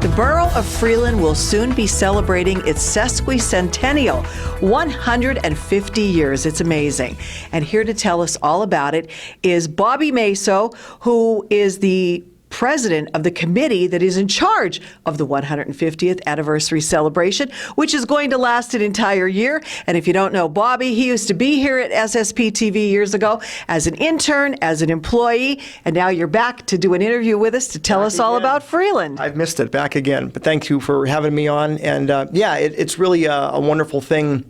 The borough of Freeland will soon be celebrating its sesquicentennial, 150 years. It's amazing. And here to tell us all about it is Bobby Maso, who is the president of the committee that is in charge of the 150th anniversary celebration, which is going to last an entire year. And if you don't know Bobby, he used to be here at SSP TV years ago as an intern, as an employee, and now you're back to do an interview with us to tell us all about Freeland. I've missed it, back again. But thank you for having me on. And it's really a wonderful thing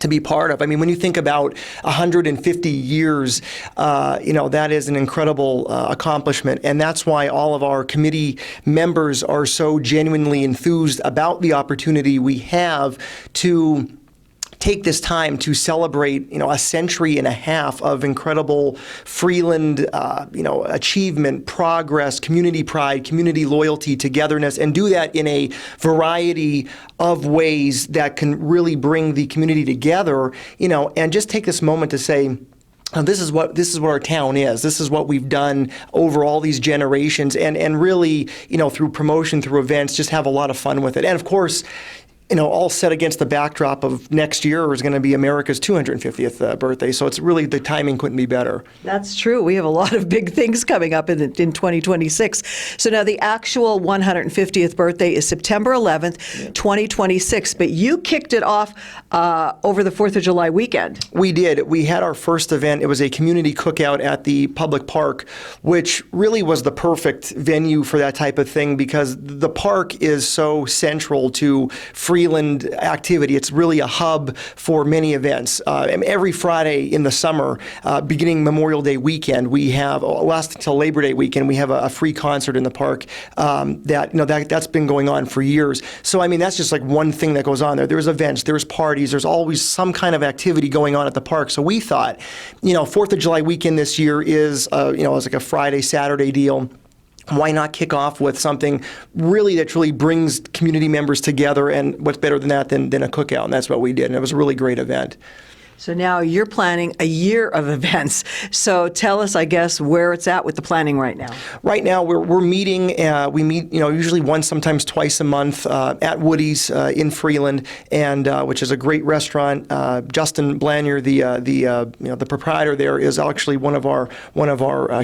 to be part of. I mean, when you think about 150 years, that is an incredible accomplishment. And that's why all of our committee members are so genuinely enthused about the opportunity we have to take this time to celebrate, a century and a half of incredible Freeland, achievement, progress, community pride, community loyalty, togetherness, and do that in a variety of ways that can really bring the community together, and just take this moment to say, this is what our town is. This is what we've done over all these generations, and really, through promotion, through events, just have a lot of fun with it. And of course, all set against the backdrop of next year is going to be America's 250th birthday. So it's really, the timing couldn't be better. That's true. We have a lot of big things coming up in 2026. So now the actual 150th birthday is September 11th, 2026. But you kicked it off over the 4th of July weekend. We did. We had our first event. It was a community cookout at the public park, which really was the perfect venue for that type of thing because the park is so central to Freeland activity. It's really a hub for many events. Every Friday in the summer, beginning Memorial Day weekend, we have, last until Labor Day weekend, we have a free concert in the park that's been going on for years. So, that's just like one thing that goes on there. There's events, there's parties, there's always some kind of activity going on at the park. So we thought, 4th of July weekend this year is, it's like a Friday, Saturday deal. Why not kick off with something that truly brings community members together, and what's better than that than a cookout, and that's what we did, and it was a really great event. So now you're planning a year of events. So tell us, I guess, where it's at with the planning right now. Right now, we're meeting. We meet, usually once, sometimes twice a month at Woody's in Freeland, and which is a great restaurant. Justin Blanier, the proprietor there, is actually one of our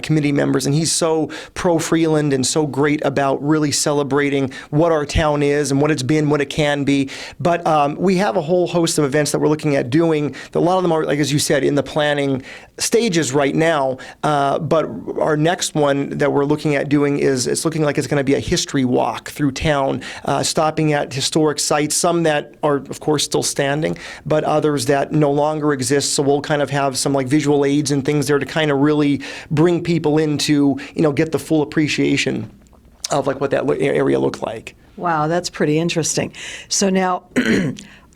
committee members, and he's so pro Freeland and so great about really celebrating what our town is and what it's been, what it can be. But we have a whole host of events that we're looking at doing. A lot of them are, like as you said, in the planning stages right now, but our next one that we're looking at doing it's looking like it's going to be a history walk through town, stopping at historic sites, some that are, of course, still standing, but others that no longer exist. So we'll kind of have some like visual aids and things there to kind of really bring people in to, get the full appreciation of like what that area looked like. Wow, that's pretty interesting. So now,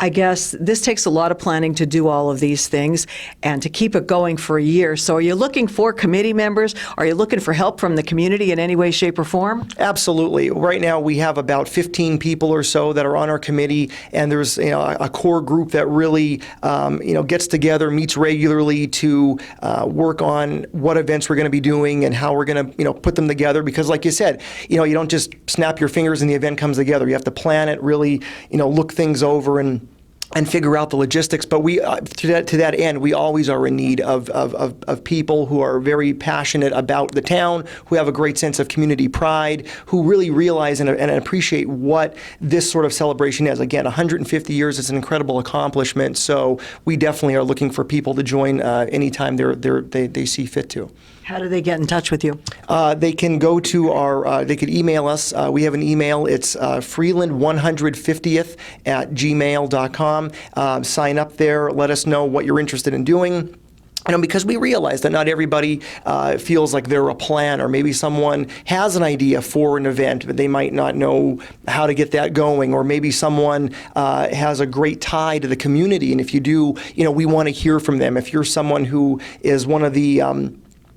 I guess this takes a lot of planning to do all of these things and to keep it going for a year. So are you looking for committee members? Are you looking for help from the community in any way, shape, or form? Absolutely. Right now we have about 15 people or so that are on our committee, and there's a core group that really gets together, meets regularly to work on what events we're going to be doing and how we're going to put them together. Because like you said, you don't just snap your fingers and the event comes together. You have to plan it, really look things over and figure out the logistics. But we, to that end, we always are in need of people who are very passionate about the town, who have a great sense of community pride, who really realize and appreciate what this sort of celebration is. Again, 150 years is an incredible accomplishment. So we definitely are looking for people to join anytime they see fit to. How do they get in touch with you? They can go to they could email us. We have an email. It's freeland150th@gmail.com. Sign up there. Let us know what you're interested in doing. Because we realize that not everybody feels like they're a plan, or maybe someone has an idea for an event, but they might not know how to get that going, or maybe someone has a great tie to the community. And if you do, we want to hear from them. If you're someone who is one of the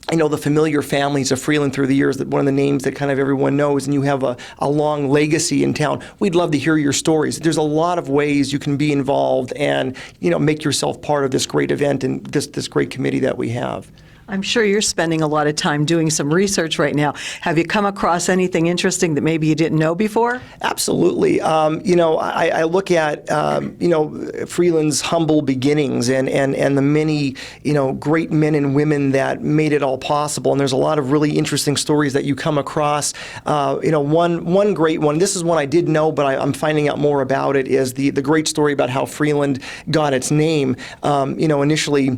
the familiar families of Freeland through the years, that one of the names that kind of everyone knows, and you have a long legacy in town, we'd love to hear your stories. There's a lot of ways you can be involved and make yourself part of this great event and this great committee that we have. I'm sure you're spending a lot of time doing some research right now. Have you come across anything interesting that maybe you didn't know before? Absolutely. I look at, Freeland's humble beginnings and the many, great men and women that made it all possible. And there's a lot of really interesting stories that you come across. One great one, this is one I did know, but I'm finding out more about it, is the great story about how Freeland got its name. Initially,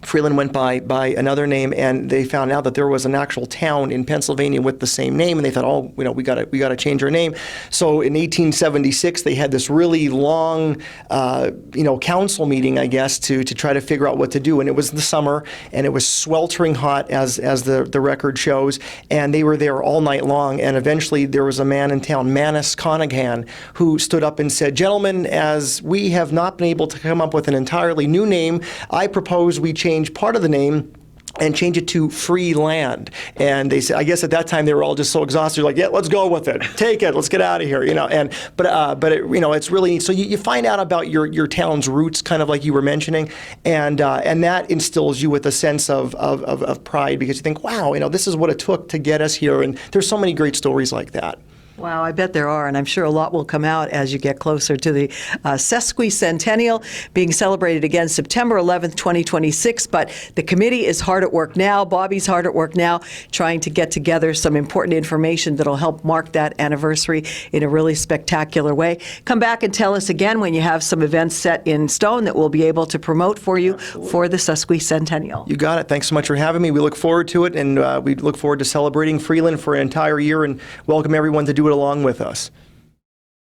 Freeland went by another name, and they found out that there was an actual town in Pennsylvania with the same name, and they thought, we got to change our name. So in 1876, they had this really long, council meeting, I guess, to try to figure out what to do. And it was the summer, and it was sweltering hot, as the record shows, and they were there all night long. And eventually, there was a man in town, Manus Conaghan, who stood up and said, "Gentlemen, as we have not been able to come up with an entirely new name, I propose we change part of the name and change it to Freeland." And they said, I guess at that time they were all just so exhausted, like, yeah, let's go with it, take it, let's get out of here, But it's really, so you find out about your town's roots, kind of like you were mentioning, and that instills you with a sense of pride, because you think, wow, this is what it took to get us here, and there's so many great stories like that. Wow, I bet there are, and I'm sure a lot will come out as you get closer to the sesquicentennial being celebrated again September 11th, 2026. But the committee is hard at work now. Bobby's hard at work now, trying to get together some important information that'll help mark that anniversary in a really spectacular way. Come back and tell us again when you have some events set in stone that we'll be able to promote for you. Absolutely. For the sesquicentennial. You got it. Thanks so much for having me. We look forward to it, and we look forward to celebrating Freeland for an entire year, and welcome everyone to do it along with us.